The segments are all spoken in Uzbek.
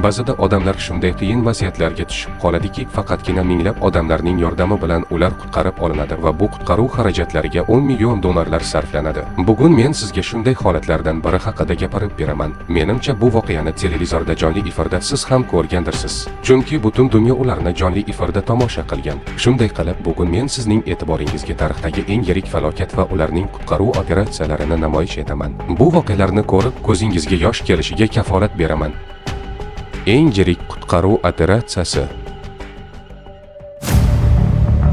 Ba'zida odamlar shunday qiyin vaziyatlarga tushib qoladiki, faqatgina minglab odamlarning yordami bilan ular qutqarib olinadi va bu qutqaruv xarajatlariga 10 million dollarlar sarflanadi. Bugun men sizga shunday holatlardan biri haqida gapirib beraman. Menimcha bu voqeani televizorda jonli efirda siz ham ko'rgandirsiz. Chunki butun dunyo ularni jonli efirda tomosha qilgan. Shunday qilib, bugun men sizning e'tiboringizga tarixdagi eng yirik falokat va ularning qutqaruv operatsiyalarini namoyish etaman. Bu voqealarni ko'rib, ko'zingizga yosh kelishiga kafolat beraman. Eng yirik qutqaruv operatsiyasi.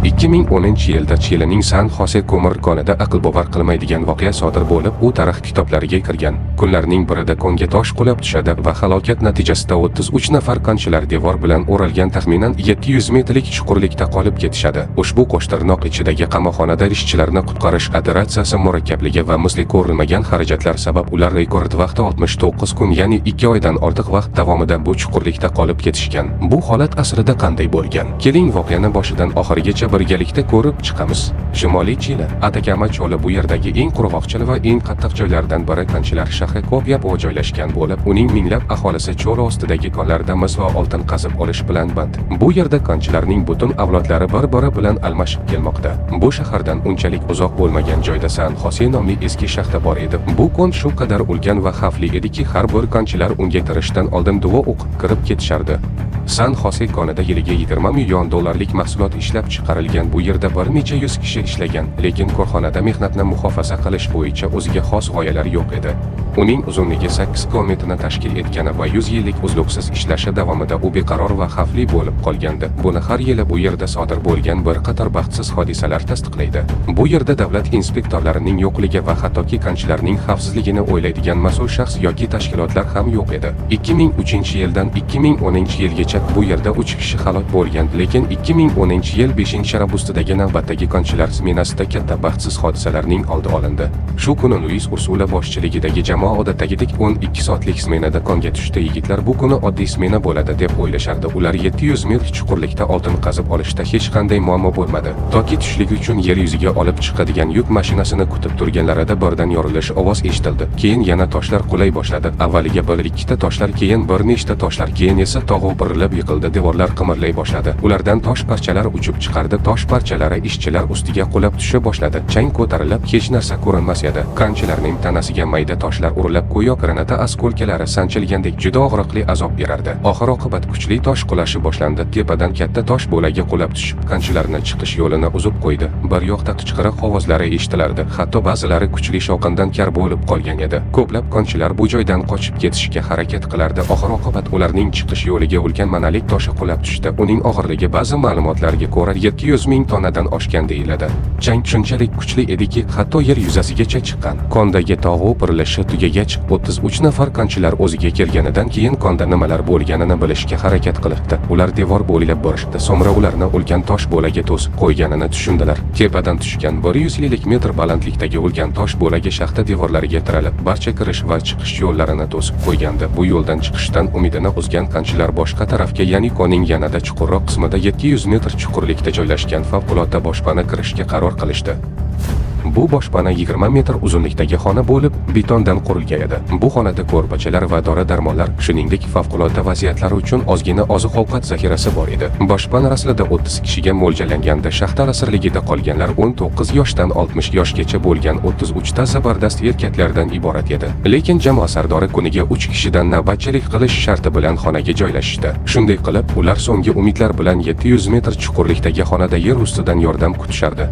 2010-yilda Chilening San Xose ko'mir konida aql bovar qilmaydigan voqea sodir bo'lib, u tarix kitoblariga kirgan. Kunlarning birida konga tosh qulab tushadi va halokat natijasida 33 nafar konchilar devor bilan o'ralgan taxminan 700 metrlik chuqurlikda qolib ketishadi. Ushbu qo'shtirnoq ichidagi qamoqxonada ishchilarni qutqarish operatsiyasi murakkabligi va misli ko'rilmagan xarajatlar sabab ular rekord vaqti 69 kun, ya'ni 2 oydan ortiq vaqt davomida bu chuqurlikda qolib ketishgan. Bu holat aslida qanday bo'lgan? Keling voqeani boshidan oxirigacha birgalikda ko'rib chiqamiz. Shimoliy Chile, Atakama cho'li bu yerdagi eng qurg'oqchil va eng qattiq joylardan biri. Konchilar shahri Copiapó joylashgan bo'lib, uning minglab aholisi cho'l ostidagi konlarda mis va oltin qazib olish bilan band. Bu yerda konchilarning butun avlodlari bir-biri bilan almashib kelmoqda. Bu shahardan unchalik uzoq bo'lmagan joyda San Xose nomli eski shaxta bor edi. Bu kon shu qadar ulkan va xavfli ediki, har bir konchilar unga kirishdan oldin duo o'qib kirib ketishardi. San Xose konida yiliga 20 million dollarlik mahsulot ishlab chiqarilgan. Bu yerda bir necha yuz kishi ishlagan, lekin korxonada mehnatni muhofaza qilish bo'yicha o'ziga xos g'oyalar yo'q edi. Uning uzunligi 8 kilometrni tashkil etgani va 100 yillik uzluksiz ishlashi davomida u beqaror va xavfli bo'lib qolgandi. Buni har yili bu yerda sodir bo'lgan bir qator baxtsiz hodisalar tasdiqlaydi. Bu yerda davlat inspektorlarining yo'qligi va hattoki konchilarning xavfsizligini o'ylaydigan mas'ul shaxs yoki tashkilotlar ham yo'q edi. 2003-yildan 2010-yilgacha bu yerda 3 kishi halok bo'lgan, lekin 2010-yil 5-avgustdagi navbatdagi konchilar smenasida katta baxtsiz hodisalarning oldi olindi. Shu kuni Luis Ursula boshchiligidagi jamoa odatdagidek 12 soatlik smenada konga tushdi. Yigitlar bu kuni oddiy smena bo'ladi deb o'ylashardi. Ular 700 metr chuqurlikda oltin qazib olishda hech qanday muammo bo'lmadi. Toki tushlik uchun yer yuziga olib chiqadigan yuk mashinasini kutib turganlarida birdan yorilish ovoz eshitildi. Keyin yana toshlar qulay boshladi. Avvaliga bir-ikkita toshlar, keyin bir nechta toshlar, keyin esa tog'u birilib yiqildi. Devorlar qimirlay boshladi. Ulardan tosh parchalari uchib chiqardi. Tosh parchalari ishchilar ustiga qulab tusha boshladi. Chang ko'tarilib, hech narsa ko'rinmas edi. Konchilarning tanasiga mayda toshlar urilib, go'yo granata askolkalari sanchilgandek juda og'riqli azob berardi. Oxir-oqibat kuchli tosh qulashi boshlandi. Tepadan katta tosh bo'lagi qulab tushib, konchilarni chiqish yo'lini uzib qo'ydi. Bir yoqda qichqiriq ovozlari eshitilardi. Hatto ba'zilari kuchli shovqindan kar bo'lib qolgan edi. Ko'plab konchilar bu joydan qochib ketishga harakat qilardi. Oxir-oqibat ularning chiqish yo'liga ulkan monolит toshi qulab tushdi. Uning og'irligi ba'zi ma'lumotlarga ko'ra 700 ming tonnadan oshgan deyiladi. Chang shunchalik kuchli ediki, hatto yer yuzasigacha chiqqan. Kondagi tog'u birilishi tugagach, 33 nafar konchilar o'ziga kelganidan keyin konda nimalar bo'lganini bilishga harakat qilibdi. Ular devor bo'ylab borishdi. So'ngra ularni ulkan tosh bo'lagi to'sib qo'yganini tushundilar. Tepadan tushgan 150 metr balandlikdagi ulkan tosh bo'lagi shaxta devorlariga tiralib, barcha kirish va chiqish yo'llarini to'sib qo'ygandi. Bu yo'ldan chiqishdan umidini uzgan konchilar boshqa tarafga, ya'ni konning yanada chuqurroq qismida 700 metr chuqurlikda joylashgan favqulodda boshpana kirishga qaror qilishdi. Bu boshpana 20 metr uzunlikdagi xona bo'lib, betondan qurilgan edi. Bu xonada ko'rpachalar va dori-darmonlar, shuningdek favqulodda vaziyatlar uchun ozgina oziq-ovqat zaxirasi bor edi. Boshpana aslida 30 kishiga mo'ljallangandi. Shaxta asirligida qolganlar 19 yoshdan 60 yoshgacha bo'lgan 33 ta zabardast erkaklardan iborat edi. Lekin jamoa sardori kuniga 3 kishidan navbatchilik qilish sharti bilan xonaga joylashishdi. Shunday qilib, ular so'nggi umidlar bilan 700 metr chuqurlikdagi xonada yer ustidan yordam kutishardi.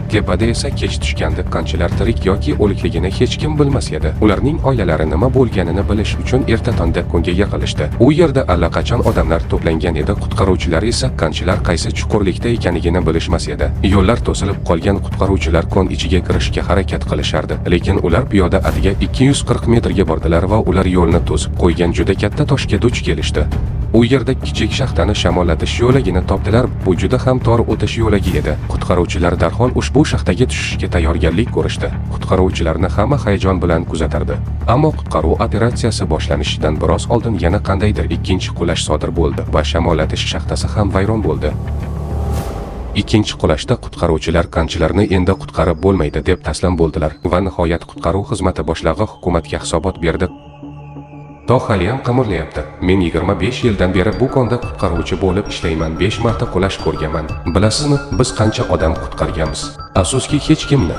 Tepada esa kech tushganda konchilar tirik yoki o'likligini hech kim bilmas edi. Ularning oilalari nima bo'lganini bilish uchun erta tongda konga yaqinlashdi. U yerda allaqachon odamlar to'plangan edi. Qutqaruvchilar esa konchilar qaysi chuqurlikda ekanligini bilishmas edi. Yo'llar to'silib qolgan qutqaruvchilar kon ichiga kirishga harakat qilishardi, lekin ular piyoda atiga 240 metrga bordilar va ular yo'lni to'sib qo'ygan juda katta toshga duch kelishdi. U yerda kichik shaxtani shamollatish yo'lagini topdilar. Bu juda ham tor o'tish yo'lagi edi. Qutqaruvchilar darhol ushbu shaxtaga tushishga tayyorgarlik ko'rishdi. Qutqaruvchilarni hamma hayajon bilan kuzatardi. Ammo qutqaruv operatsiyasi boshlanishidan biroz oldin yana qandaydir ikkinchi qulash sodir bo'ldi va shamollatish shaxtasi ham vayron bo'ldi. Ikkinchi qulashda qutqaruvchilar konchilarni endi qutqarib bo'lmaydi deb taslim bo'ldilar va nihoyat qutqaruv xizmati boshlig'i hukumatga hisobot berdi. To haliyam qimirlayapti. Men 25 yildan beri bu konda qutqaruvchi bo'lib ishlayman. 5 marta qulash ko'rganman. Bilasizmi, biz qancha odam qutqarganmiz? Afsuski hech kimni.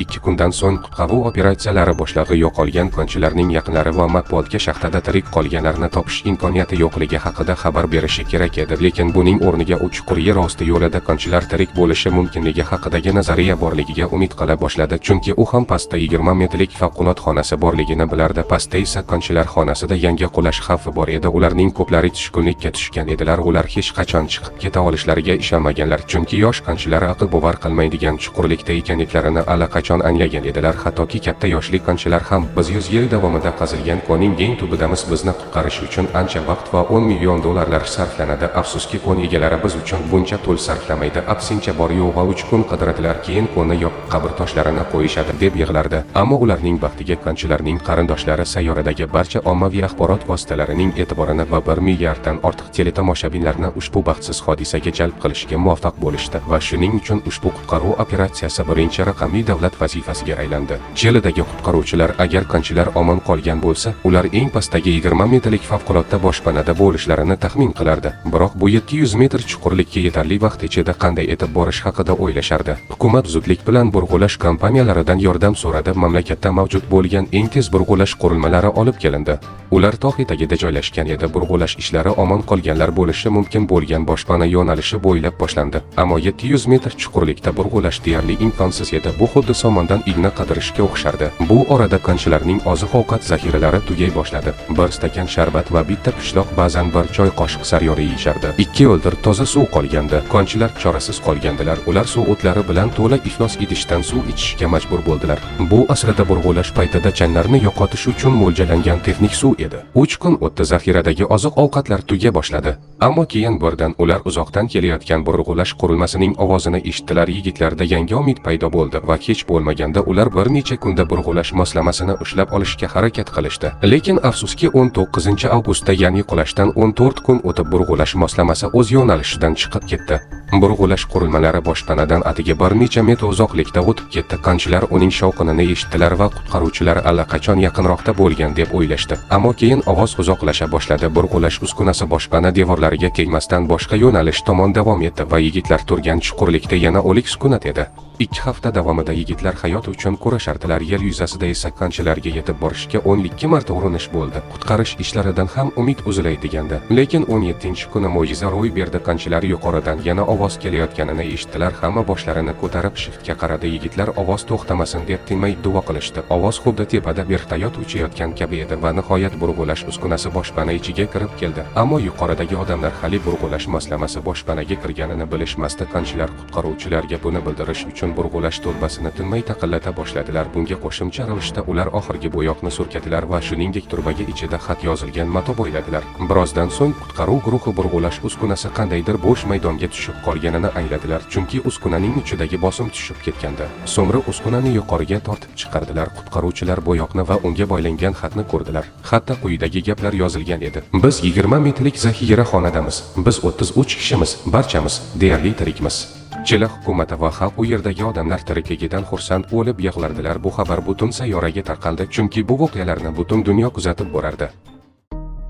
2 kundan so'ng qutqaruv operatsiyalari boshlig'i yo'qolgan konchilarning yaqinlari va matbuotga shaxtada tirik qolganlarni topish imkoniyati yo'qligi haqida xabar berishi kerak edi. Lekin buning o'rniga u chuqur yer osti yo'lida konchilar tirik bo'lishi mumkinligi haqidagi nazariya borligiga umid qila boshladi. Chunki u ham pastda 20 metrlik favqulodda xonasi borligini bilardi. Pastda esa konchilar xonasida yangi qulash xavfi bor edi. Ularning ko'plari tushkunlikka tushgan edilar. Ular hech qachon chiqib keta olishlariga ishonmaganlar. Chunki yosh konchilar aql bovar qilmaydigan chuqurlikda ekanliklarini allaqachon anglagan edilar. Hattoki katta yoshli konchilar ham biz 100 yil davomida qazilgan konning eng tubidamiz, bizni qutqarish uchun ancha vaqt va 10 million dollarlar sarflanadi. Afsuski kon egalari biz uchun buncha pul sarflamaydi. Aksincha bor yo'g'i 3 kun qidiradilar, keyin konni yopib qabr toshlarini qo'yishadi deb yig'lardi. Ammo ularning baxtiga konchilarning qarindoshlari sayyoradagi barcha ommaviy axborot vositalarining e'tiborini va 1 milliarddan ortiq teletomoshabinlarni ushbu baxtsiz hodisaga jalb qilishga muvaffaq bo'lishdi va shuning uchun ushbu qutqaruv operatsiyasi birinchi raqamli davlat vazifasiga aylandi. Chilidagi qutqaruvchilar agar konchilar omon qolgan bo'lsa, ular eng pastdagi 20 metrlik favqulodda boshpanada bo'lishlarini taxmin qilardi. Biroq bu 700 metr chuqurlikka yetarli vaqt ichida qanday etib borish haqida o'ylashardi. Hukumat zudlik bilan burg'ulash kompaniyalaridan yordam so'radi. Mamlakatda mavjud bo'lgan eng tez burg'ulash qurilmalari olib kelindi. Ular tog' etagida joylashgan edi. Burg'ulash ishlari omon qolganlar bo'lishi mumkin bo'lgan boshpana yo'nalishi bo'ylab boshlandi. Ammo 700 metr chuqurlikda burg'ulash deyarli imkonsiz edi. Bu xuddi somondan igna qidirishga o'xshardi. Bu orada konchilarning oziq-ovqat zaxiralari tugay boshladi. Bir stakan sharbat va bitta pishloq, ba'zan bir choy qoshiq saryori yeyishardi. 2 o'ldir toza suv qolgandi. Konchilar chorasiz qolgandilar. Ular suv o'tlari bilan to'la iflos idishdan suv ichishga majbur bo'ldilar. Bu aslida burg'ulash paytida chanlarni yo'qotish uchun mo'ljallangan texnik suv edi. 3 kun o'tdi, zaxiradagi oziq-ovqatlar tuga boshladi. Ammo keyin birdan ular uzoqdan kelayotgan burg'ulash qurilmasining ovozini eshitdilar. Yigitlarda yangi umid paydo bo'ldi va hech bo'lmaganda ular bir necha kunda burg'ulash moslamasini ushlab olishga harakat qilishdi. Lekin afsuski 19-avgustda, ya'ni qulashdan 14 kun o'tib burg'ulash moslamasi o'z yo'nalishidan chiqib ketdi. Burg'ulash qurilmalari boshpanadan atigi bir necha metr uzoqlikda o'tib ketdi. Konchilar uning shovqinini eshitdilar va qutqaruvchilar allaqachon yaqinroqda bo'lgan deb o'ylashdi. Ammo keyin ovoz uzoqlasha boshladi. Burg'ulash uskunasi boshpana devorlariga tegmasdan boshqa yo'nalish tomon davom etdi va yigitlar turgan chuqurlikda yana o'lik sukunat edi. 2 hafta davomida yigitlar hayot uchun kurashardilar. Yer yuzasida esa konchilarga yetib borishga 12 marta urinish bo'ldi. Qutqarish ishlaridan ham umid uziladigan-di. Lekin 17-kuni mo'jiza ro'y berdi. Konchilar yuqoridan yana ovoz kelayotganini eshitdilar. Hamma boshlarini ko'tarib shiftga qaradi. Yigitlar ovoz to'xtamasin deb tinmay duo qilishdi. Ovoz xuddi tepada vertolyot uchayotgan kabi edi va nihoyat burg'ulash uskunasi boshpana ichiga kirib keldi. Ammo yuqoridagi odamlar hali burg'ulash moslamasi boshpanaga kirganini bilishmasdi. Konchilar qutqaruvchilarga buni bildirish uchun burg'ulash turbasini tinmay taqillata boshladilar. Bunga qo'shimcha ravishda ular oxirgi bo'yoqni surkadilar va shuningdek turbaga ichida xat yozilgan mato bo'yladilar. Birozdan so'ng qutqaruv guruhi burg'ulash uskunasi qandaydir bo'sh maydonga tushib qolganini angladilar, chunki uskunaning uchidagi bosim tushib ketgandi. So'ngra uskunani yuqoriga tortib chiqardilar. Qutqaruvchilar bo'yoqni va unga boylangan xatni ko'rdilar. Xatda quyidagi gaplar yozilgan edi: Biz 20 metrlik zaxira xonadamiz. Biz 33 kishimiz, barchamiz deyarli tirikmiz. Chili hukumati va xalq u yerdagi odamlar tirikligidan xursand bo'lib yig'lardilar. Bu xabar butun sayyoraga tarqaldi, chunki bu voqealarni butun dunyo kuzatib borardi.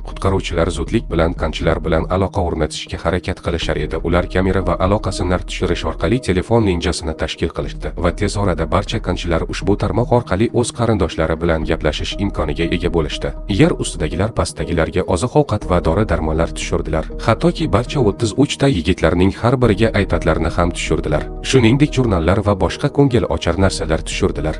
Qutqaruvchilar zudlik bilan konchilar bilan aloqa o'rnatishga harakat qilishar edi. Ular kamera va aloqa simlar tushirish orqali telefon ninjasini tashkil qilishdi va tez orada barcha konchilar ushbu tarmoq orqali o'z qarindoshlari bilan gaplashish imkoniga ega bo'lishdi. Yer ustidagilar pastdagilarga oziq-ovqat va dori-darmonlar tushirdilar. Hattoki barcha 33 ta yigitlarning har biriga iPadlarni ham tushirdilar. Shuningdek, jurnallar va boshqa ko'ngil ochar narsalar tushirdilar.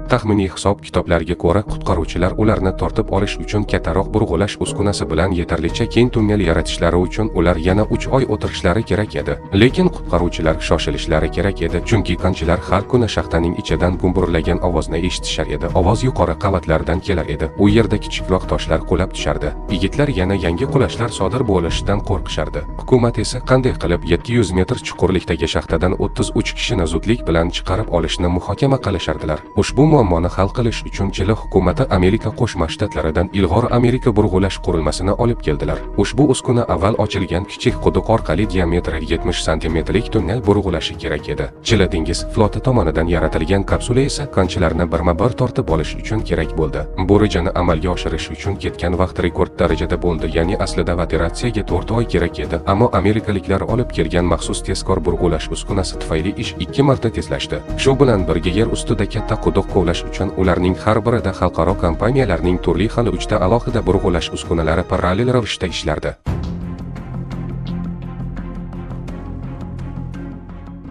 Taxminiy hisob-kitoblarga ko'ra, qutqaruvchilar ularni tortib olish uchun kattaroq burg'ulash uskunasi bilan yetarlicha keng tunnel yaratishlari uchun ular yana 3 oy o'tirishlari kerak edi. Lekin qutqaruvchilar shoshilishlari kerak edi, chunki konchilar har kuni shaxtaning ichidan gumburlagan ovozni eshitishar edi. Ovoz yuqori qavatlardan kelar edi. U yerda kichikroq toshlar qulab tushardi. Yigitlar yana yangi qulashlar sodir bo'lishidan qo'rqishardi. Hukumat esa qanday qilib 700 metr chuqurlikdagi shaxtadan 33 kishini zudlik bilan chiqarib olishni muhokama qilishardilar. Ushbu muammoni hal qilish uchun Chili hukumati Amerika Qo'shma Shtatlaridan ilg'or Amerika burg'ulash qurilmasini olib keldilar. Ushbu uskuna avval ochilgan kichik quduq orqali diametri 70 santimetrlik tunnel burg'ulashi kerak edi. Chili dengiz floti tomonidan yaratilgan kapsula esa konchilarni birma-bir tortib olish uchun kerak bo'ldi. Bu rejani amalga oshirish uchun ketgan vaqt rekord darajada bo'ldi, ya'ni aslida operatsiyaga 4 oy kerak edi, ammo amerikaliklar olib kelgan maxsus tezkor burg'ulash uskunasi tufayli ish 2 marta tezlashdi. Shu bilan birga yer ustida katta quduq kovlash uchun ularning har birida xalqaro kompaniyalarning turli xil 3 ta alohida burg'ulash uskunalari parallel ravishda ishlardi.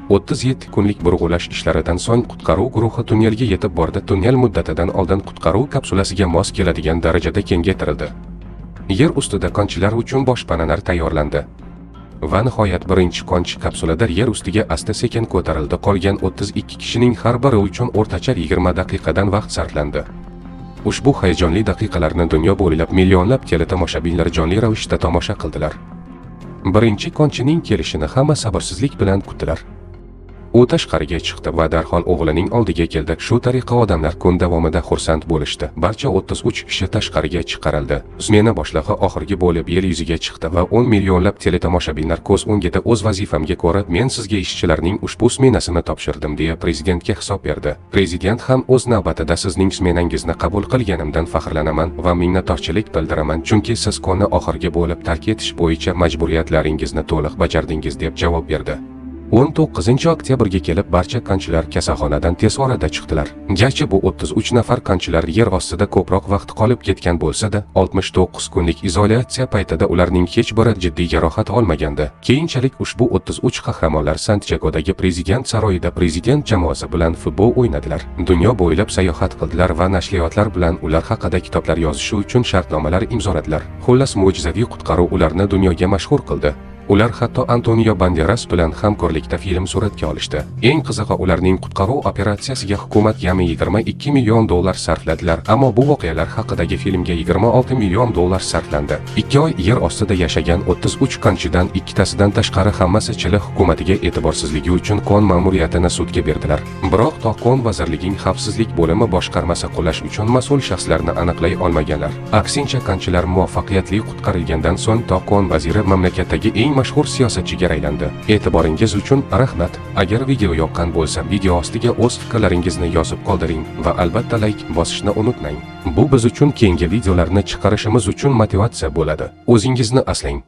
37 kunlik burg'ulash ishlaridan so'ng qutqaruv guruhi tunnelga yetib bordi. Tunnel muddatidan oldin qutqaruv kapsulasiga mos keladigan darajada kengaytirildi. Yer ustida konchilar uchun boshpanalar tayyorlandi. Va nihoyat birinchi konchi kapsulada yer ustiga asta-sekin ko'tarildi. Qolgan 32 kishining har biri uchun o'rtacha 20 daqiqadan vaqt sarflandi. Ushbu hayajonli daqiqalarni dunyo bo'ylab millionlab teletomoshabinlar jonli ravishda tomosha qildilar. Birinchi konchining kelishini hamma sabrsizlik bilan kutdilar. U tashqariga chiqdi va darhol o'g'lining oldiga keldi. Shu tariqa odamlar kun davomida xursand bo'lishdi. Barcha 33 kishi tashqariga chiqarildi. Smena boshlig'i oxirgi bo'lib yer yuziga chiqdi va 10 millionlab teletomoshabinlar ko'z o'ngida o'z vazifamga ko'ra men sizga ishchilarning ushbu smenasini topshirdim deya prezidentga hisob berdi. Prezident ham o'z navbatida sizning smenangizni qabul qilganimdan faxrlanaman va minnatdorchilik bildiraman, chunki siz konni oxirgi bo'lib tark etish bo'yicha majburiyatlaringizni to'liq bajardingiz deb javob berdi. 19 oktyabrga kelib barcha konchilar kasalxonadan tez orada chiqdilar. Garchi bu 33 nafar konchilar yer ostida ko'proq vaqt qolib ketgan bo'lsa-da, 69 kunlik izolyatsiya paytida ularning hech biri jiddiy jarohat olmagandi. Keyinchalik ushbu 33 qahramonlar Santyagodagi prezident saroyida prezident jamoasi bilan futbol o'ynadilar. Dunyo bo'ylab sayohat qildilar va nashriyotlar bilan ular haqida kitoblar yozishi uchun shartnomalar imzoladilar. Xullas, mo'jizaviy qutqaruv ularni dunyoga mashhur qildi. Ular hatto Antonio Banderas bilan hamkorlikda film suratga olishdi. Eng qizig'i, ularning qutqaruv operatsiyasiga hukumat jami 22 million dollar sarfladilar, ammo bu voqealar haqidagi filmga 26 million dollar sarflandi. 2 oy yer ostida yashagan 33 konchidan ikkitasidan tashqari hammasi Chili hukumatiga e'tiborsizligi uchun kon ma'muriyatini sudga berdilar. Biroq kon vazirligining xavfsizlik bo'limi boshqarmasi qulash uchun mas'ul shaxslarni aniqlay olmaganlar. Aksincha, konchilar muvaffaqiyatli qutqarilgandan so'ng kon vaziri mamlakatdagi eng mashhur siyosatchiga aylandi. E'tiboringiz uchun rahmat. Agar video yoqqan bo'lsa, video ostiga o'z fikrlaringizni yozib qoldiring va albatta like bosishni unutmang. Bu biz uchun keyingi videolarni chiqarishimiz uchun motivatsiya bo'ladi. O'zingizni aslang.